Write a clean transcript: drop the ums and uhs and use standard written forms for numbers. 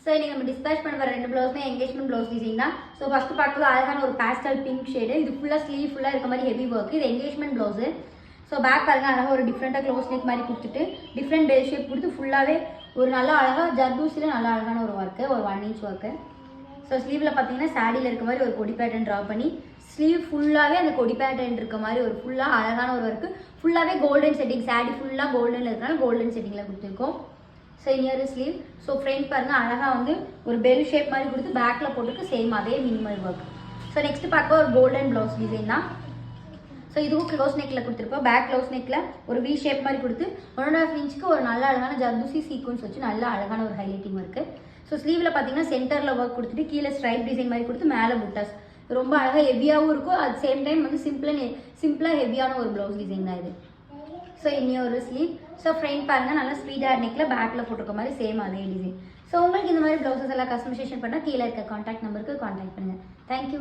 So இன்றைக்கி நம்ம dispatch பண்ண வர 2 ப்ளவுஸுமே எங்கேஜ்மெண்ட் ப்ளவுஸ் டிசைன் தான். ஸோ ஃபஸ்ட்டு பார்க்கும்போது அழகான ஒரு பேஸ்டல் பிங்க் ஷேடு. இது ஃபுல்லாக ஸ்லீவ் ஃபுல்லாக இருக்க மாதிரி ஹெவி ஒர்க். இது எங்கேஜ்மெண்ட் ப்ளவுஸு. ஸோ பேக் பாருங்க அழகாக ஒரு டிஃப்ரெண்ட்டாக க்ளோஸ் நெக் மாதிரி கொடுத்துட்டு டிஃப்ரெண்ட் பெல் ஷேப் கொடுத்து ஃபுல்லாகவே ஒரு நல்ல அழகாக ஜர்தூசியில் நல்ல அழகான ஒரு ஒர்க்கு, ஒரு 1 inch ஒர்க்கு. ஸோ ஸ்லீவில் பார்த்தீங்கன்னா சாடியில் இருக்க மாதிரி ஒரு கொடி பேட்டர்ன் ட்ரா பண்ணி ஸ்லீவ் ஃபுல்லாகவே அந்த கொடி பேட்டர்ன் இருக்க மாதிரி ஒரு ஃபுல்லாக அழகான ஒரு ஒர்க்கு. ஃபுல்லாகவே கோல்டன் செட்டிங், சாடி ஃபுல்லாக கோல்டனில் இருக்கனால கோல்டன் செட்டிங்கில் கொடுத்துருக்கோம். ஸோ இன்னொரு ஸ்லீவ். ஸோ ஃப்ரண்ட் பாருங்கள் அழகாக வந்து ஒரு பெல் ஷேப் மாதிரி கொடுத்து பேக்கில் போட்டுருக்கு. சேம் அதே மினிமல் ஒர்க். ஸோ நெக்ஸ்ட் பார்க்க ஒரு கோல்டன் ப்ளவுஸ் டிசைன் தான். ஸோ இதுவும் க்ளோஸ் நெக்கில் கொடுத்துருப்போம். பேக் க்ளோஸ் நெக்கில் ஒரு வி ஷேப் மாதிரி கொடுத்து 1.5 inchக்கு ஒரு நல்ல அழகான ஜர்தூசி சீக்வன்ஸ் வச்சு நல்ல அழகான ஒரு ஹைலைட்டிங் ஒர்க்கு. ஸோ ஸ்லீவில் பார்த்தீங்கன்னா சென்டரில் ஒர்க் கொடுத்துட்டு கீழே ஸ்ட்ரைப் டிசைன் மாதிரி கொடுத்து மேலே புட்டாஸ் ரொம்ப அழகாக ஹெவியாகவும் இருக்கும். அட் சேம் டைம் வந்து சிம்பிளாக ஹெவியான ஒரு ப்ளவுஸ் டிசைன் தான் இது. ஸோ இன்னொரு ஸ்லீவ். ஸோ ஃப்ரண்ட் பாருங்கள் நல்லா ஸ்வீட் நெக்கில் பேக்கில் போட்டிருக்க மாதிரி சேம் அதே டிசைன். ஸோ உங்களுக்கு இந்த மாதிரி ப்ளவுசஸ் எல்லாம் கஸ்டமைசேஷன் பண்ணால் கீழே இருக்க காண்டாக்ட் நம்பருக்கு காண்டாக்ட் பண்ணுங்கள். தேங்க்யூ.